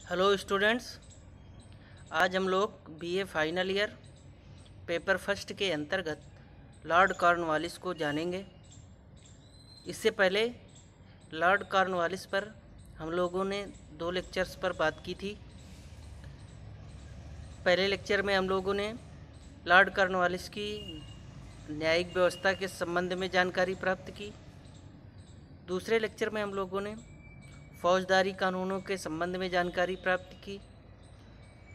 Hello students. आज हम लोग BA final year paper first के अंतर्गत लॉर्ड कॉर्नवालिस को जानेंगे। इससे पहले लॉर्ड कॉर्नवालिस पर हम लोगों ने 2 लेक्चर्स पर बात की थी। पहले लेक्चर में हम लोगों ने लॉर्ड कॉर्नवालिस की न्यायिक व्यवस्था के संबंध में जानकारी प्राप्त की। दूसरे लेक्चर में हम लोगों ने फौजदारी कानूनों के संबंध में जानकारी प्राप्त की,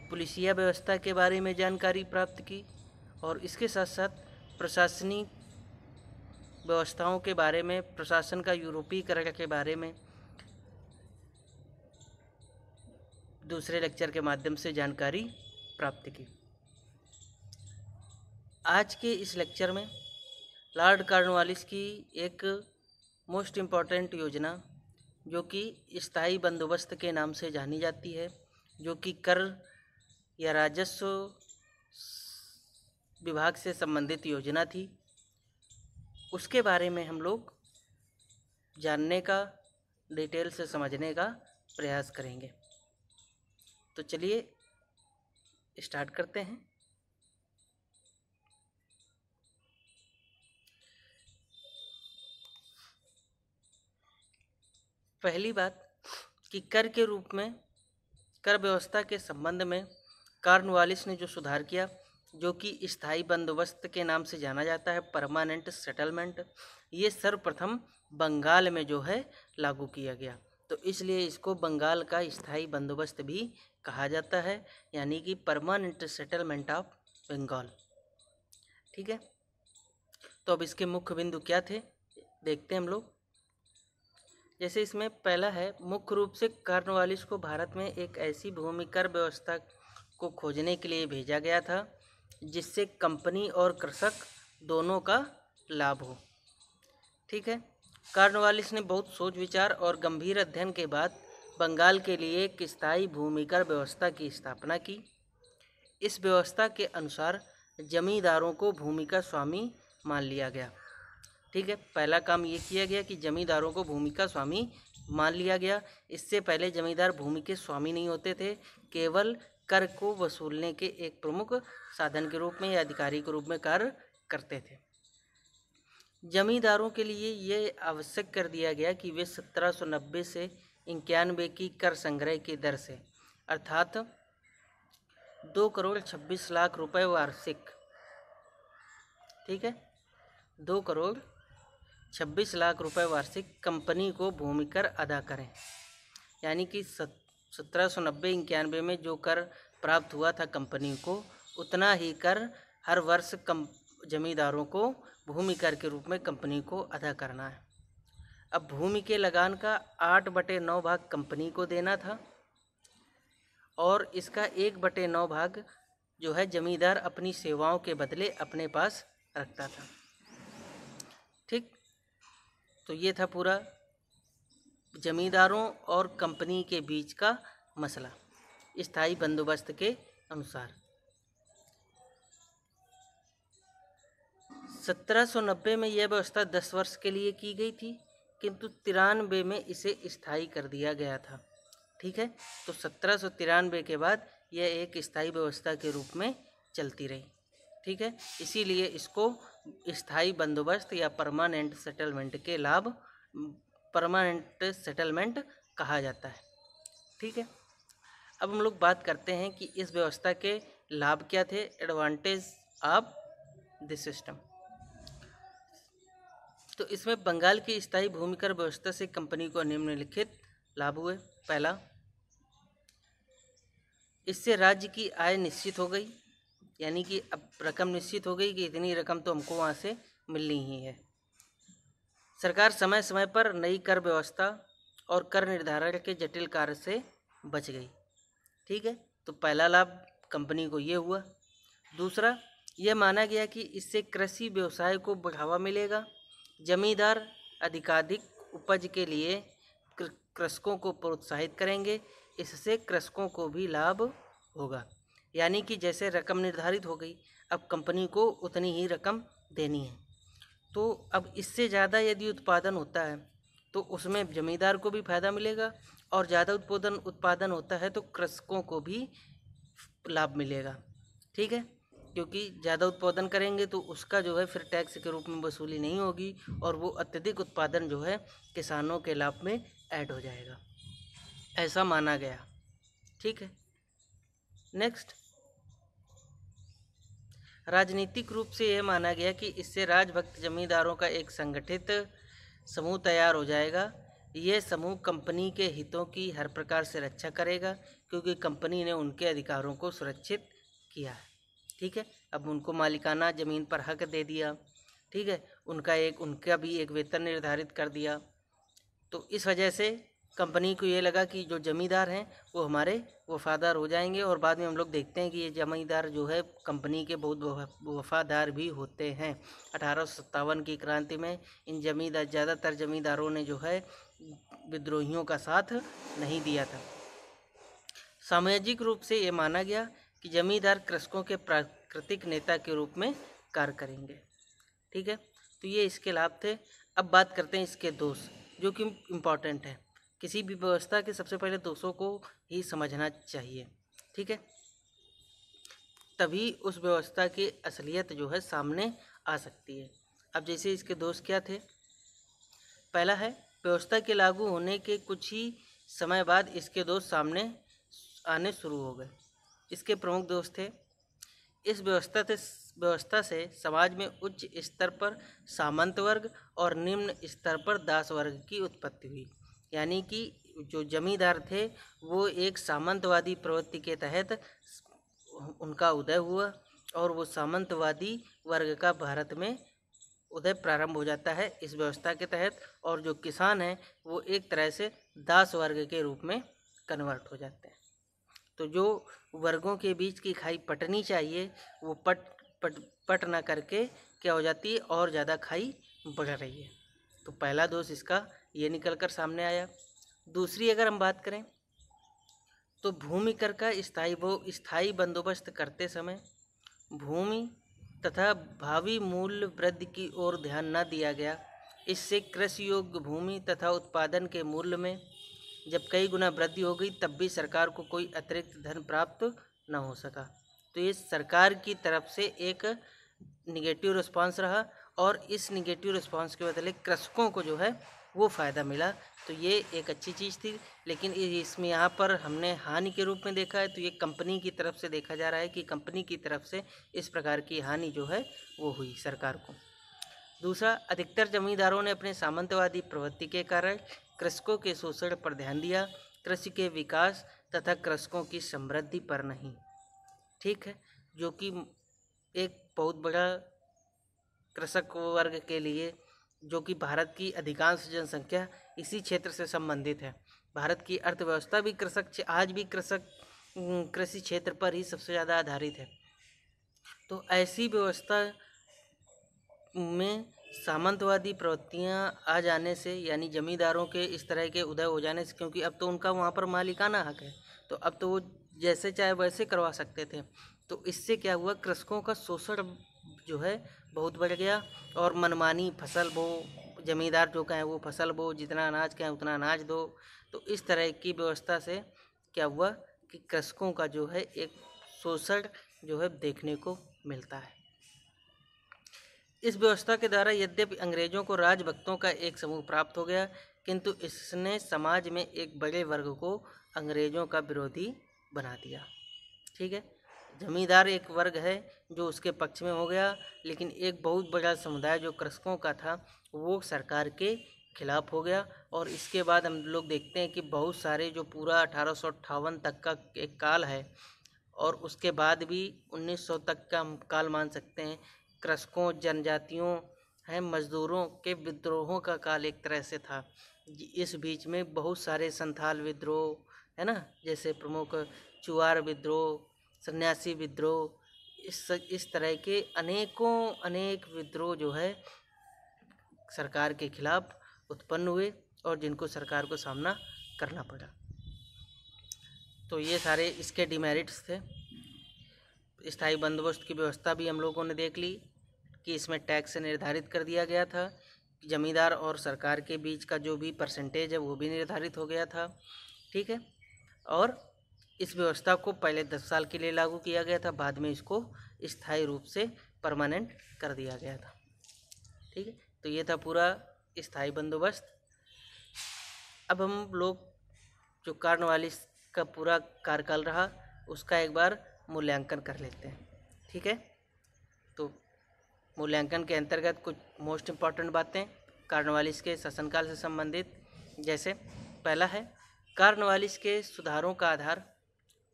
पुलिसिया व्यवस्था के बारे में जानकारी प्राप्त की और इसके साथ साथ प्रशासनिक व्यवस्थाओं के बारे में, प्रशासन का यूरोपीकरण के बारे में दूसरे लेक्चर के माध्यम से जानकारी प्राप्त की। आज के इस लेक्चर में लॉर्ड कॉर्नवालिस की एक मोस्ट इम्पॉर्टेंट योजना जो कि स्थायी बंदोबस्त के नाम से जानी जाती है, जो कि कर या राजस्व विभाग से संबंधित योजना थी, उसके बारे में हम लोग जानने का, डिटेल से समझने का प्रयास करेंगे। तो चलिए स्टार्ट करते हैं। पहली बात कि कर के रूप में कर व्यवस्था के संबंध में कॉर्नवालिस ने जो सुधार किया, जो कि स्थायी बंदोबस्त के नाम से जाना जाता है, परमानेंट सेटलमेंट, ये सर्वप्रथम बंगाल में जो है लागू किया गया। तो इसलिए इसको बंगाल का स्थायी बंदोबस्त भी कहा जाता है, यानी कि परमानेंट सेटलमेंट ऑफ बंगाल। ठीक है, तो अब इसके मुख्य बिंदु क्या थे देखते हैं हम लोग। जैसे इसमें पहला है, मुख्य रूप से कॉर्नवालिस को भारत में एक ऐसी भूमि कर व्यवस्था को खोजने के लिए भेजा गया था जिससे कंपनी और कृषक दोनों का लाभ हो। ठीक है, कॉर्नवालिस ने बहुत सोच विचार और गंभीर अध्ययन के बाद बंगाल के लिए एक स्थायी भूमि कर व्यवस्था की स्थापना की। इस व्यवस्था के अनुसार जमींदारों को भूमि का स्वामी मान लिया गया। ठीक है, पहला काम ये किया गया कि जमींदारों को भूमि का स्वामी मान लिया गया। इससे पहले जमींदार भूमि के स्वामी नहीं होते थे, केवल कर को वसूलने के एक प्रमुख साधन के रूप में या अधिकारी के रूप में कार्य करते थे। जमींदारों के लिए ये आवश्यक कर दिया गया कि वे 1790 से 91 की कर संग्रह की दर से, अर्थात 2,26,00,000 रुपये वार्षिक, ठीक है, 2,26,00,000 रुपये वार्षिक कंपनी को भूमि कर अदा करें। यानी कि 1790-91 में जो कर प्राप्त हुआ था कंपनी को, उतना ही कर हर वर्ष जमींदारों को भूमि कर के रूप में कंपनी को अदा करना है। अब भूमि के लगान का 8/9 भाग कंपनी को देना था और इसका 1/9 भाग जो है जमींदार अपनी सेवाओं के बदले अपने पास रखता था। ठीक, तो ये था पूरा जमींदारों और कंपनी के बीच का मसला स्थायी बंदोबस्त के अनुसार। 1790 में यह व्यवस्था 10 वर्ष के लिए की गई थी, किंतु 93 में इसे स्थायी कर दिया गया था। ठीक है, तो 1793 के बाद यह एक स्थायी व्यवस्था के रूप में चलती रही। ठीक है, इसीलिए इसको स्थायी बंदोबस्त या परमानेंट सेटलमेंट के लाभ, परमानेंट सेटलमेंट कहा जाता है। ठीक है, अब हम लोग बात करते हैं कि इस व्यवस्था के लाभ क्या थे, एडवांटेज ऑफ दिस सिस्टम। तो इसमें बंगाल की स्थायी भूमि कर व्यवस्था से कंपनी को निम्नलिखित लाभ हुए। पहला, इससे राज्य की आय निश्चित हो गई, यानी कि अब रकम निश्चित हो गई कि इतनी रकम तो हमको वहाँ से मिलनी ही है। सरकार समय समय पर नई कर व्यवस्था और कर निर्धारण के जटिल कार्य से बच गई। ठीक है, तो पहला लाभ कंपनी को ये हुआ। दूसरा, यह माना गया कि इससे कृषि व्यवसाय को बढ़ावा मिलेगा। जमींदार अधिकाधिक उपज के लिए कृषकों को प्रोत्साहित करेंगे, इससे कृषकों को भी लाभ होगा। यानी कि जैसे रकम निर्धारित हो गई, अब कंपनी को उतनी ही रकम देनी है, तो अब इससे ज़्यादा यदि उत्पादन होता है तो उसमें जमींदार को भी फायदा मिलेगा और ज़्यादा उत्पादन होता है तो कृषकों को भी लाभ मिलेगा। ठीक है, क्योंकि ज़्यादा उत्पादन करेंगे तो उसका जो है फिर टैक्स के रूप में वसूली नहीं होगी और वो अत्यधिक उत्पादन जो है किसानों के लाभ में ऐड हो जाएगा, ऐसा माना गया। ठीक है, नेक्स्ट, राजनीतिक रूप से यह माना गया कि इससे राजभक्त जमींदारों का एक संगठित समूह तैयार हो जाएगा। यह समूह कंपनी के हितों की हर प्रकार से रक्षा करेगा क्योंकि कंपनी ने उनके अधिकारों को सुरक्षित किया है। ठीक है, अब उनको मालिकाना ज़मीन पर हक दे दिया। ठीक है, उनका भी एक वेतन निर्धारित कर दिया। तो इस वजह से कंपनी को ये लगा कि जो ज़मींदार हैं वो हमारे वफ़ादार हो जाएंगे, और बाद में हम लोग देखते हैं कि ये ज़मींदार जो है कंपनी के बहुत वफ़ादार भी होते हैं। 1857 की क्रांति में इन ज़्यादातर ज़मींदारों ने जो है विद्रोहियों का साथ नहीं दिया था। सामाजिक रूप से ये माना गया कि जमींदार कृषकों के प्राकृतिक नेता के रूप में कार्य करेंगे। ठीक है, तो ये इसके लाभ थे। अब बात करते हैं इसके दोष, जो कि इम्पॉर्टेंट है। किसी भी व्यवस्था के सबसे पहले दोषों को ही समझना चाहिए। ठीक है, तभी उस व्यवस्था की असलियत जो है सामने आ सकती है। अब जैसे इसके दोष क्या थे, पहला है व्यवस्था के लागू होने के कुछ ही समय बाद इसके दोष सामने आने शुरू हो गए। इसके प्रमुख दोष थे, इस व्यवस्था से समाज में उच्च स्तर पर सामंत वर्ग और निम्न स्तर पर दास वर्ग की उत्पत्ति हुई। यानी कि जो जमींदार थे वो एक सामंतवादी प्रवृत्ति के तहत उनका उदय हुआ और वो सामंतवादी वर्ग का भारत में उदय प्रारंभ हो जाता है इस व्यवस्था के तहत, और जो किसान हैं वो एक तरह से दास वर्ग के रूप में कन्वर्ट हो जाते हैं। तो जो वर्गों के बीच की खाई पटनी चाहिए वो पट ना करके क्या हो जाती है, और ज़्यादा खाई बढ़ रही है। तो पहला दोष इसका ये निकल कर सामने आया। दूसरी अगर हम बात करें तो भूमि कर का स्थायी बंदोबस्त करते समय भूमि तथा भावी मूल्य वृद्धि की ओर ध्यान न दिया गया। इससे कृषि योग्य भूमि तथा उत्पादन के मूल्य में जब कई गुना वृद्धि हो गई तब भी सरकार को कोई अतिरिक्त धन प्राप्त न हो सका। तो ये सरकार की तरफ से एक निगेटिव रिस्पांस रहा, और इस निगेटिव रिस्पांस के बदले कृषकों को जो है वो फ़ायदा मिला। तो ये एक अच्छी चीज़ थी, लेकिन इसमें यहाँ पर हमने हानि के रूप में देखा है। तो ये कंपनी की तरफ से देखा जा रहा है कि कंपनी की तरफ से इस प्रकार की हानि जो है वो हुई सरकार को। दूसरा, अधिकतर जमींदारों ने अपने सामंतवादी प्रवृत्ति के कारण कृषकों के शोषण पर ध्यान दिया, कृषि के विकास तथा कृषकों की समृद्धि पर नहीं। ठीक है, जो कि एक बहुत बड़ा कृषक वर्ग के लिए, जो कि भारत की अधिकांश जनसंख्या इसी क्षेत्र से संबंधित है। भारत की अर्थव्यवस्था भी आज भी कृषि क्षेत्र पर ही सबसे ज़्यादा आधारित है। तो ऐसी व्यवस्था में सामंतवादी प्रवृत्तियां आ जाने से, यानी जमींदारों के इस तरह के उदय हो जाने से, क्योंकि अब तो उनका वहाँ पर मालिकाना हक है, तो अब तो वो जैसे चाहे वैसे करवा सकते थे। तो इससे क्या हुआ, कृषकों का शोषण जो है बहुत बढ़ गया, और मनमानी फसल बो, जमींदार जो कहें वो फसल बो, जितना अनाज कहें उतना अनाज दो। तो इस तरह की व्यवस्था से क्या हुआ कि कृषकों का जो है एक शोषण जो है देखने को मिलता है। इस व्यवस्था के द्वारा यद्यपि अंग्रेजों को राजभक्तों का एक समूह प्राप्त हो गया, किंतु इसने समाज में एक बड़े वर्ग को अंग्रेजों का विरोधी बना दिया। ठीक है, जमींदार एक वर्ग है जो उसके पक्ष में हो गया, लेकिन एक बहुत बड़ा समुदाय जो कृषकों का था वो सरकार के खिलाफ हो गया। और इसके बाद हम लोग देखते हैं कि बहुत सारे जो पूरा 1858 तक का एक काल है, और उसके बाद भी 1900 तक का हम काल मान सकते हैं, कृषकों, जनजातियों हैं, मजदूरों के विद्रोहों का काल एक तरह से था। इस बीच में बहुत सारे संथाल विद्रोह है ना, जैसे प्रमुख चुआर विद्रोह, सन्यासी विद्रोह, इस तरह के अनेक विद्रोह जो है सरकार के खिलाफ उत्पन्न हुए, और जिनको सरकार को सामना करना पड़ा। तो ये सारे इसके डिमेरिट्स थे। स्थायी बंदोबस्त की व्यवस्था भी हम लोगों ने देख ली कि इसमें टैक्स निर्धारित कर दिया गया था, जमींदार और सरकार के बीच का जो भी परसेंटेज है वो भी निर्धारित हो गया था। ठीक है। और इस व्यवस्था को पहले 10 साल के लिए लागू किया गया था, बाद में इसको स्थायी रूप से परमानेंट कर दिया गया था। ठीक है, तो ये था पूरा स्थायी बंदोबस्त। अब हम लोग जो कार्नवालिस का पूरा कार्यकाल रहा उसका एक बार मूल्यांकन कर लेते हैं। ठीक है, तो मूल्यांकन के अंतर्गत कुछ मोस्ट इम्पॉर्टेंट बातें कार्नवालिस के शासनकाल से संबंधित, जैसे पहला है, कार्नवालिस के सुधारों का आधार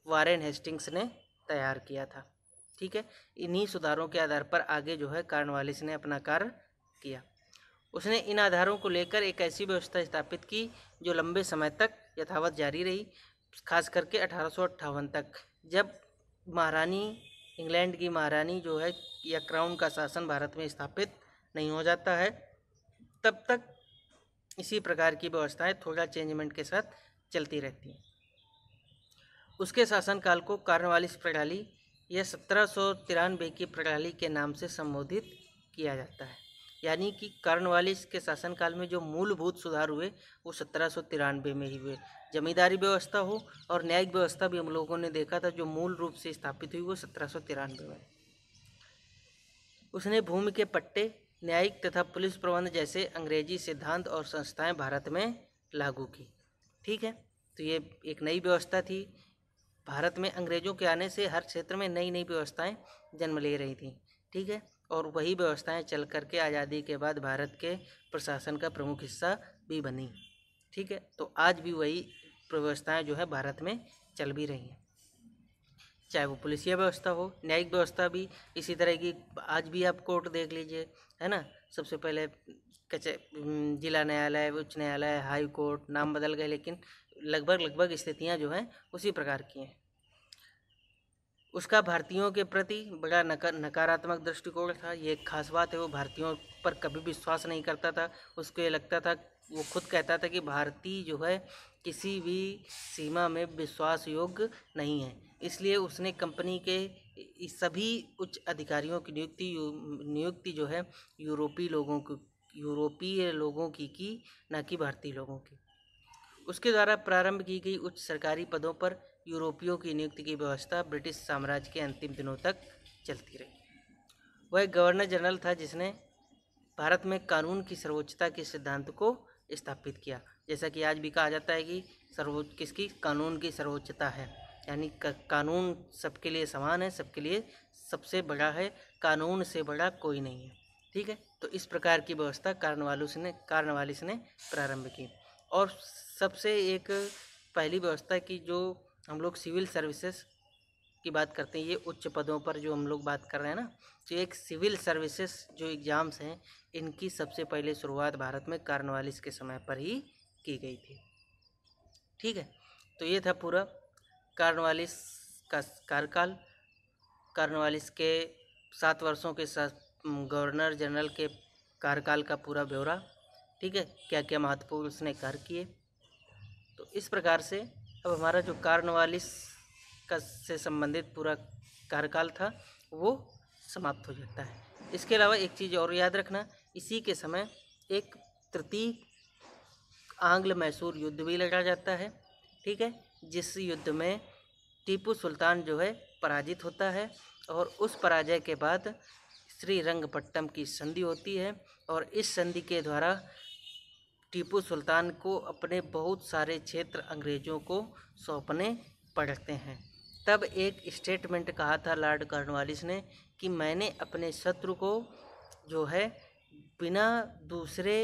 वारेन हेस्टिंग्स ने तैयार किया था। ठीक है, इन्हीं सुधारों के आधार पर आगे जो है कार्नवालिस ने अपना कार्य किया। उसने इन आधारों को लेकर एक ऐसी व्यवस्था स्थापित की जो लंबे समय तक यथावत जारी रही, खास करके 1858 तक, जब महारानी, इंग्लैंड की महारानी जो है या क्राउन का शासन भारत में स्थापित नहीं हो जाता है, तब तक इसी प्रकार की व्यवस्थाएं थोड़ा चेंजमेंट के साथ चलती रहती हैं। उसके शासनकाल को कार्नवालिस प्रणाली या 1793 की प्रणाली के नाम से संबोधित किया जाता है। यानी कि कार्नवालिस के शासनकाल में जो मूलभूत सुधार हुए वो 1793 में ही हुए। जमींदारी व्यवस्था हो और न्यायिक व्यवस्था भी हम लोगों ने देखा था, जो मूल रूप से स्थापित हुई वो 1793 में। उसने भूमि के पट्टे, न्यायिक तथा पुलिस प्रबंध जैसे अंग्रेजी सिद्धांत और संस्थाएं भारत में लागू की। ठीक है, तो ये एक नई व्यवस्था थी। भारत में अंग्रेजों के आने से हर क्षेत्र में नई नई व्यवस्थाएं जन्म ले रही थी। ठीक है, और वही व्यवस्थाएं चल करके आज़ादी के बाद भारत के प्रशासन का प्रमुख हिस्सा भी बनी। ठीक है, तो आज भी वही व्यवस्थाएं जो है भारत में चल भी रही हैं, चाहे वो पुलिसिया व्यवस्था हो, न्यायिक व्यवस्था भी इसी तरह की। आज भी आप कोर्ट देख लीजिए, है ना, सबसे पहले जिला न्यायालय, उच्च न्यायालय, हाई कोर्ट, नाम बदल गए, लेकिन लगभग स्थितियां जो हैं उसी प्रकार की हैं। उसका भारतीयों के प्रति बड़ा नकारात्मक दृष्टिकोण था। ये एक खास बात है, वो भारतीयों पर कभी विश्वास नहीं करता था। उसको ये लगता था, वो खुद कहता था कि भारतीय जो है किसी भी सीमा में विश्वास योग्य नहीं है। इसलिए उसने कंपनी के सभी उच्च अधिकारियों की नियुक्ति जो है यूरोपीय लोगों की, ना कि भारतीय लोगों की। उसके द्वारा प्रारंभ की गई उच्च सरकारी पदों पर यूरोपियों की नियुक्ति की व्यवस्था ब्रिटिश साम्राज्य के अंतिम दिनों तक चलती रही। वह गवर्नर जनरल था जिसने भारत में कानून की सर्वोच्चता के सिद्धांत को स्थापित किया। जैसा कि आज भी कहा जाता है कि किसकी कानून की सर्वोच्चता है, यानी कानून सबके लिए समान है, सबके लिए सबसे बड़ा है, कानून से बड़ा कोई नहीं है। ठीक है, तो इस प्रकार की व्यवस्था कार्नवालिस ने प्रारंभ की। और सबसे एक पहली व्यवस्था की जो हम लोग सिविल सर्विसेज की बात करते हैं, ये उच्च पदों पर जो हम लोग बात कर रहे हैं ना, तो एक सिविल सर्विसेज जो एग्ज़ाम्स हैं, इनकी सबसे पहले शुरुआत भारत में कार्नवालिस के समय पर ही की गई थी। ठीक है, तो ये था पूरा कार्नवालिस का कार्यकाल, कार्नवालिस के 7 वर्षों के गवर्नर जनरल के कार्यकाल का पूरा ब्यौरा। ठीक है, क्या क्या महत्वपूर्ण उसने कार्य किए। तो इस प्रकार से अब हमारा जो कार्नवालिस का से संबंधित पूरा कार्यकाल था वो समाप्त हो जाता है। इसके अलावा एक चीज़ और याद रखना, इसी के समय एक तृतीय आंग्ल मैसूर युद्ध भी लड़ा जाता है। ठीक है, जिस युद्ध में टीपू सुल्तान जो है पराजित होता है, और उस पराजय के बाद श्रीरंगपट्टम की संधि होती है, और इस संधि के द्वारा टीपू सुल्तान को अपने बहुत सारे क्षेत्र अंग्रेज़ों को सौंपने पड़ते हैं। तब एक स्टेटमेंट कहा था लॉर्ड कॉर्नवालिस ने कि मैंने अपने शत्रु को जो है बिना दूसरे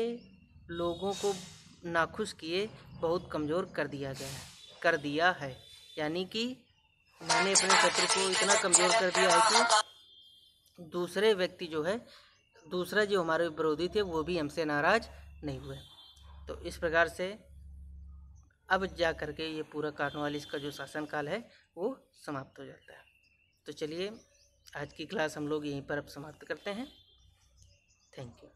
लोगों को नाखुश किए बहुत कमज़ोर कर दिया है। यानी कि मैंने अपने शत्रु को इतना कमज़ोर कर दिया है कि दूसरे व्यक्ति जो है, दूसरा जो हमारे विरोधी थे, वो भी हमसे नाराज़ नहीं हुए। तो इस प्रकार से अब जा कर के ये पूरा कार्नवालिस का जो शासनकाल है वो समाप्त हो जाता है। तो चलिए आज की क्लास हम लोग यहीं पर अब समाप्त करते हैं। Thank you.